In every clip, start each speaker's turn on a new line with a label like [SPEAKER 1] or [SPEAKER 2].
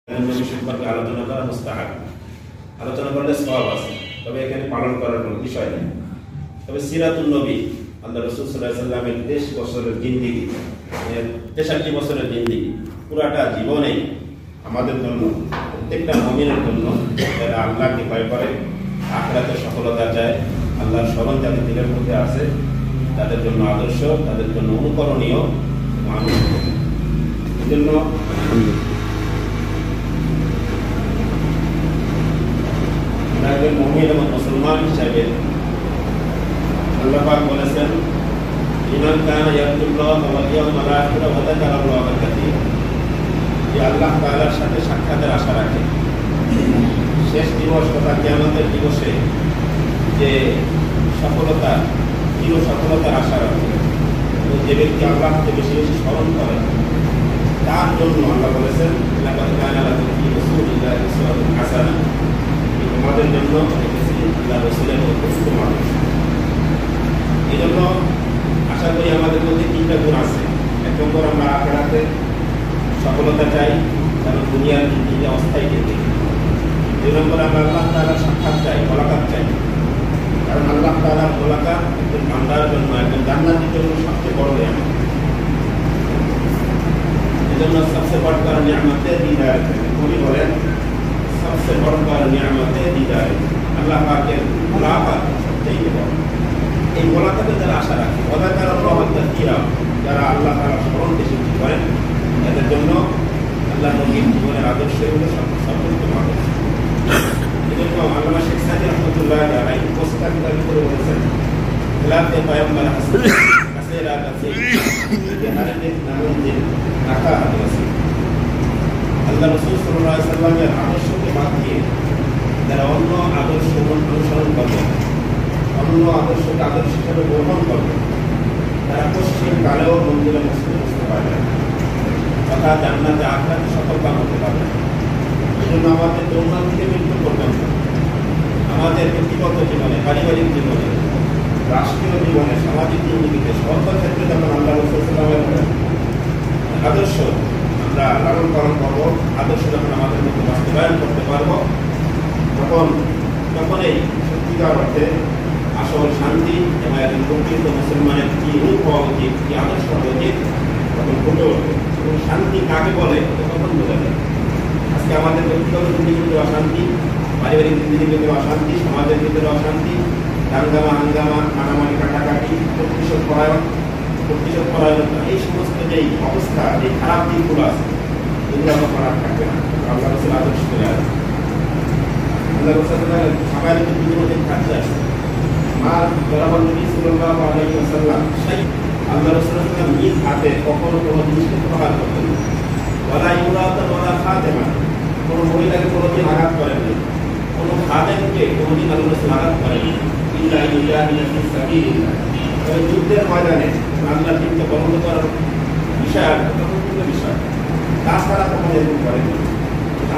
[SPEAKER 1] নবী সম্পর্কে আলোচনা করা মুস্তাহাব, আলোচনা করলে সওয়াব আছে, তবে এখানে পালন করার কোনো বিষয় নেই। তবে সিরাতুন নবী আল্লাহ রাসূল সাল্লাল্লাহু আলাইহি ওয়াসাল্লামের 23 বছরের জিন্দেগি, 63 বছরের জিন্দেগি, পুরাটা জীবনে আমাদের জন্য, প্রত্যেকটা মুমিনের জন্য, যারা আল্লাহকে ভয় করে, আখিরাতে সফলতা চায়, আল্লাহর স্মরণ যাদের দিলের মধ্যে আছে, তাদের জন্য আদর্শ, তাদের জন্য অনুকরণীয় মানুষ। এই জন্য একজন মুমিন এবং মুসলমান হিসাবে আল্লাহ পাক বলেছেন, ইমান কানা ইয়ারজুল্লাহ ওয়াল ইয়াউমাল আখির ওয়া যাকারাল্লাহ কাসীরা, যে আল্লাহ তাআলার সাথে সাক্ষাতের আশা রাখে, শেষ দিবস তথা কিয়ামতের দিবসে যে সফলতা, চির সফলতার আশা রাখে, যে ব্যক্তি আল্লাহকে বেশি বেশি স্মরণ করে, তার জন্য আল্লাহ বলেছেন, লাকাদ কানা লাকুম ফী রাসূলিল্লাহি উসওয়াতুন হাসানাহ, তোমাদের জন্য আল্লাহ রাসূলের উত্তম আদর্শ। এই জন্য আশা করি আমাদের মধ্যে 3টা গুণ আছে। 1 নম্বর, আমরা আখিরাতে সফলতা চাই, কারণ দুনিয়ার জিন্দেগি অস্থায়ী জিন্দেগি। 2 নম্বর, আমরা আল্লাহ তাআলার সাক্ষাৎ চাই, মোলাকাত চাই, কারণ আল্লাহ তাআলার মোলাকাত একজন বান্দার জন্য, একজন জান্নাতীর জন্য সবচেয়ে বড় নিয়ামত। এজন্য সবচেয়ে বড় নিয়ামতে দিদার, কবি বলেন সবচেয়ে বড় নিয়ামতে দিদার, আল্লাহ পাকের মোলাকাত সবচেয়ে বড়। এই মোলাকাতে যারা আশা রাখে, ওয়াযাকারাল্লাহ কাসীরা, যারা আল্লাহ তাআলার স্মরণ বেশি করেন, এদের জন্য আল্লাহ নবীর জীবনের আদর্শ এগুলো সর্বোত্তম আদর্শ। এজন্য আল্লামা শেখ সাদী রাহমাতুল্লাহ আলাইহি প্রস্তাবিত করে বলেছেন, খেলাফে পয়গম্বর হাসান কাসীরা কাসীরা হারাতে নামে যে রাখা আছে, আল্লাহ রাসূল সাল্লাল্লাহু আলাইহি ওয়াসাল্লামের আদর্শকে বাদ দিয়ে যারা অন্য আদর্শ অনুসরণ করবে, অন্য আদর্শকে আদর্শ হিসেবে গ্রহণ করবে, তারা পশ্চিম কালেও মন্দিরে বসতে পারবে না, তথা জান্নাতে আখিরাতে সফলতা হতে পারবে না। এই জন্য আমাদের জন্ম থেকে মৃত্যু পর্যন্ত, আমাদের ব্যক্তিগত জীবনে, পারিবারিক জীবনে, রাষ্ট্রীয় জীবনে, সামাজিক জিন্দেগিতে, সর্বক্ষেত্রে যখন আল্লাহ রাসূল সাল্লাল্লাহু আলাইহি ওয়াসাল্লামের আদর্শ আমরা লালন পালন করবো, আদর্শ যখন আমাদের মধ্যে বাস্তবায়ন করতে পারবো, তখনই সত্যিকার অর্থে আসল শান্তি এবং একজন প্রকৃত মুসলমানের কি রূপ হওয়া উচিত, কি আদর্শ হওয়া উচিত, তখন ফুটে উঠবে। এবং শান্তি কাকে বলে তখন বোঝা যায়। আজকে আমাদের ব্যক্তিগত জিন্দেগিতে অশান্তি, পারিবারিক জিন্দেগিতে অশান্তি, সমাজের ভিতরে অশান্তি, দাঙ্গামা হাঙ্গামা, মারামারি কাটাকাটি, প্রতিশোধ পরায়ণতা, এই সমস্ত যেই অবস্থা, এই খারাপ দিকগুলো আছে, এগুলো আমার খারাপ থাকবে না। আল্লাহ রাসূল আদর্শ করে আছে, আল্লাহ রাসূল সবাই জীবনে থাকতে আছে। আর বরাবর নবী সাল্লাল্লাহু আলাইহি ওয়াসাল্লাম আল্লাহ রাসূলের নিজ হাতে কখনো কোনো জিনিসকে প্রহার করতেন না, ওয়ালা ইউরাতা ওয়ালা খাতেমা, কোনো মহিলাকে কোনোদিন আঘাত করেননি, কোনো খাদেমকে কোনোদিন আল্লাহ রাসূল আঘাত করেননি, ইল্লা ইউজাহিদু ফি সাবিলিল্লাহ। তবে যুদ্ধের ময়দানে আল্লাহর দিনকে বন্ধ করার বিষয়, গুরুত্বপূর্ণ বিষয়, তাছাড়া কখনো এরকম করেনি।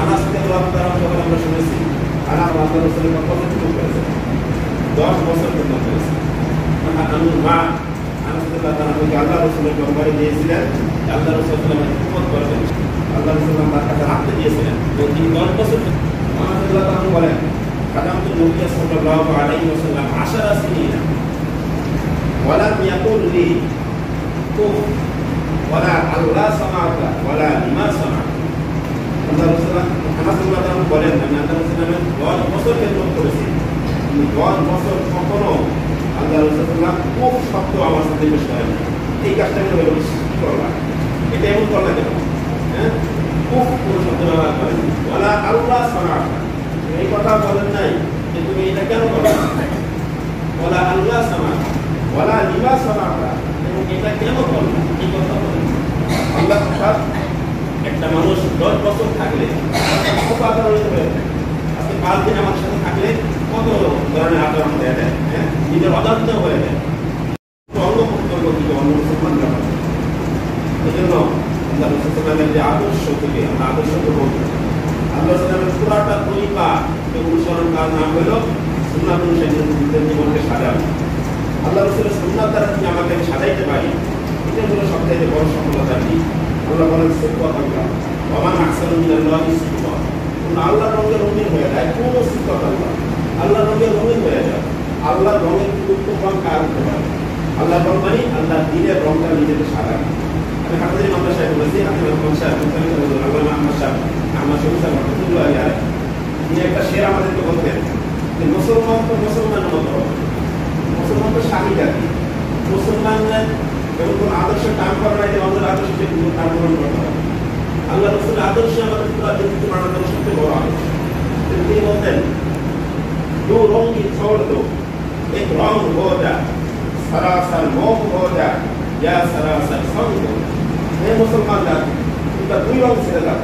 [SPEAKER 1] আনাস রাদিয়াল্লাহু তাআলা যখন আমরা শুনেছি, আনাস আল্লাহ রাসূলের কত যুদ্ধ করেছেন, 10 বছর যুদ্ধ করেছেন। আমি মা আনাস রাদিয়াল্লাহু তাআলা আল্লাহ রাসূলের দরবারে গিয়েছিলেন, আল্লাহ রাসূল সাল্লাল্লাহু আলাইহি ওয়াসাল্লাম হুকুমত করবেন, আল্লাহ রাসূল তার কাছে রাখতে দিয়েছিলেন। তিনি 10 বছর আনাস রাদিয়াল্লাহু তাআলা বলেন, কাদামতু নবী সাল্লাল্লাহু আলাইহি ওয়াসাল্লাম 10 সিনিনা ওয়ালাম ইয়াকুল লি কুফ ওয়ালা আল্লাহ সামাআকা ওয়ালা লিমা সামাআকা। আল্লাহ রাসূল আনাস রাদিয়াল্লাহু তাআলা বলেন, আমি আল্লাহ রাসূলের 10 বছর খেদমত করেছি, 10 বছর কখনো আল্লাহ রাসূল খুব শক্ত আমার সাথে পেশ করেন। এই কাজটা আমি বলবো কি করলাম, এটা এমন করলাম কেন? হ্যাঁ, খুব কোনো শব্দ ব্যবহার করেন, ওয়ালা আল্লাহ সামাআকা, এই কথা বলেন নাই যে তুমি এটা কেন করলে, ওয়ালা আল্লাহ সামাআকা ওয়ালা লিমা সামাআকা, এবং এটা কেন করলে, এই কথা বলেন। আল্লাহ তাআলা একটা মানুষ 10 বছর থাকলে খুব আদরিত হয়ে যায়। আজকে 5 দিন আমার সাথে থাকলে কত ধরনের আচরণ হয়ে যায়, হ্যাঁ, নিজের অজান্ত হয়ে যায়, অঙ্গ প্রত্যঙ্গ থেকে অন্য মুসলমানরা। এই জন্য আল্লাহ রাসূল সাল্লাল্লাহু যে আদর্শ থেকে আমরা আদর্শ গ্রহণ করি, আল্লাহ সাল্লামের পুরাটা তরিকা অনুসরণ করার নাম হলো সুন্নাত অনুসারী নিজের জীবনকে সাজানো। আল্লাহ রাসূলের সুন্নাত দ্বারা যদি আমাকে সাজাইতে পারি, এটা হলো সবথেকে বড় সফলতা। আল্লাহ বলেন, ওমান আহসানু মিনাল্লাহি সিফা, আল্লাহ রঙে রঙিন হয়ে যায়। কোন সিফাত আল্লাহ, আল্লাহ রঙে রঙিন হয়ে যায়। আল্লাহ রঙের উত্তম রং কার হতে পারে? আল্লাহ রং মানে আল্লাহ দিনের রংটা নিজেকে সাজানো। আমি হাফিজ ইমাম সাহেব বলেছি, হাফিজ ইমাম সাহেব আল্লামা আহমদ সাহেব, আহমদ শফি সাহেব রহমাতুল্লাহ আলাইহি, তিনি একটা শের আমাদেরকে বলতেন যে মুসলমান তো মুসলমানের মতো হবে, মুসলমান তো স্বামী জাতি, মুসলমানরা এবং কোন আদর্শ কাম করে না যে আমাদের আদর্শকে কাম গ্রহণ করতে হবে। আল্লাহ রসুলের আদর্শ আমাদের পুরো ব্যক্তিত্ব বানানোর জন্য সবচেয়ে বড় আদর্শ। তিনি বলতেন दो रंग की छोड़ दो, एक रंग हो जा, सरासर मोह हो जा या सरासर संग हो जा। हे मुसलमान जाति, तुमका दुई रंग ছেড়ে দাও,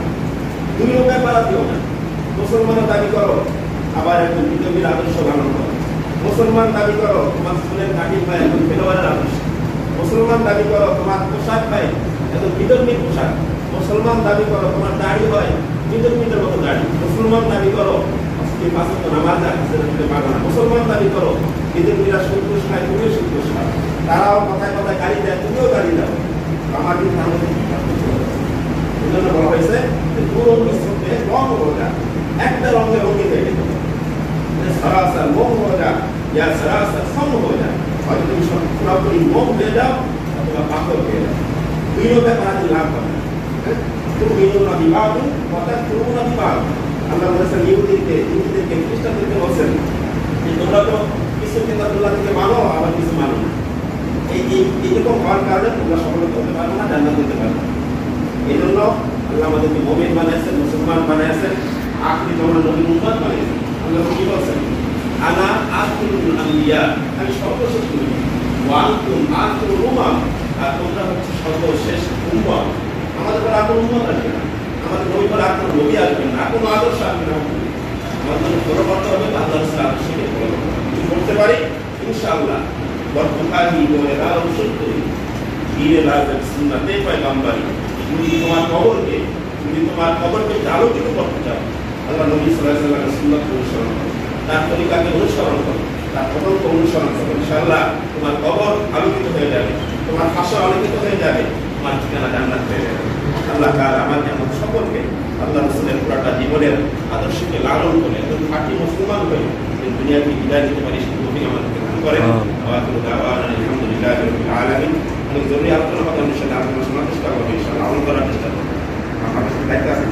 [SPEAKER 1] দুই রঙে পালাতে হবে না। মুসলমানের দাবি করো আবার একজন বিধর্মীর আদর্শ পালন করো, মুসলমান দাবি করো তোমার চুলের কাটিং পায় একজন খেলোয়াড়ের আদর্শ, মুসলমান দাবি করো তোমার পোশাক পায় একজন বিধর্মীর পোশাক, মুসলমান দাবি করো তোমার দাড়ি হয় বিধর্মীদের মতো দাড়ি, মুসলমান দাবি করো মুসলমান দাবি করো বিধর্মীরা সন্তোষ খায় তুমিও সন্তোষ খাও, তারাও কথায় কথায় গাড়ি দেয় তুমিও গাড়ি দাও, আমার কিন্তু আমাদের এই জন্য বলা হয়েছে যে পুরো মিশ্রতে রং হয়ে যায়, একটা রঙে রঙিন হয়ে যেতে হবে। সরাসর মোম হয়ে যায় ইয়া সরাসর সম হয়ে যায়, হয়তো তুমি পুরোপুরি মোম হয়ে যাও অথবা পাথর হয়ে যাও, দুইও ব্যাপারে লাভ হবে। তুমি না বিবাহ কথা তুমি না বিবাহ, আল্লাহ বলেছেন ইহুদিদেরকে খ্রিস্টানদেরকে বলছেন যে তোমরা তো কিছু কিতাবুল্লাহ থেকে মানো আবার কিছু মানো না, এইরকম হওয়ার কারণে তোমরা সফলতা হতে পারবে না, জান্নাত হতে পারবে না। এই জন্য আল্লাহ আমাদেরকে মুমিন বানিয়েছেন, মুসলমান বানিয়েছেন, আখরি জমানার নবীর উম্মত বানিয়েছেন। আল্লাহ কি বলছেন? আনা আখিরুল আম্বিয়া, আমি সর্বশেষ নবী, ওয়া আনতুম আখিরুল উম্মাহ, আর তোমরা হচ্ছে সর্বশেষ উম্মত। আমাদের পর আর কোনো উম্মত আসবে না, আমাদের নবী পর আর কোনো নবী আসবেন না, আর কোনো আদর্শ আসবে না। আমাদের ফলো করতে হবে আল্লাহ রাসূলের আদর্শকে ফলো করতে পারি ইনশাআল্লাহ। বরকতাহি বলে রাও সত্যি ধীরে রাজের সুন্নাতে পয়গম্বরী, তুমি তোমার কবরকে আলোকিত করতে চাও, আল্লাহ নবী সাল্লাল্লাহু আলাইহি ওয়াসাল্লামের সুন্নাত অনুসরণ করো, তার তরিকাকে অনুসরণ করো, তার পথকে অনুসরণ করো, ইনশাআল্লাহ তোমার কবর আলোকিত হয়ে যাবে, তোমার হাসর আলোকিত হয়ে যাবে, তোমার ঠিকানা জান্নাত হয়ে যাবে। আল্লাহ তাআলা আমাদের সকলকে আল্লাহ রাসূলের পুরাটা জীবনের আদর্শকে লালন করে একজন খাঁটি মুসলমান হয়ে দুনিয়াকে বিদায় দিতে পারি, সেই তৌফিক আমাদেরকে দান করেন। ওয়া দাওয়ানা আলহামদুলিল্লাহি রাব্বিল আলামিন। আমি জরুরি আলোচনা কথা অনুসারে আলোচনা শোনার চেষ্টা করবো, ইনশাআল্লাহ আমল করার চেষ্টা করবো। আমার কাছে দায়িত্ব আছে।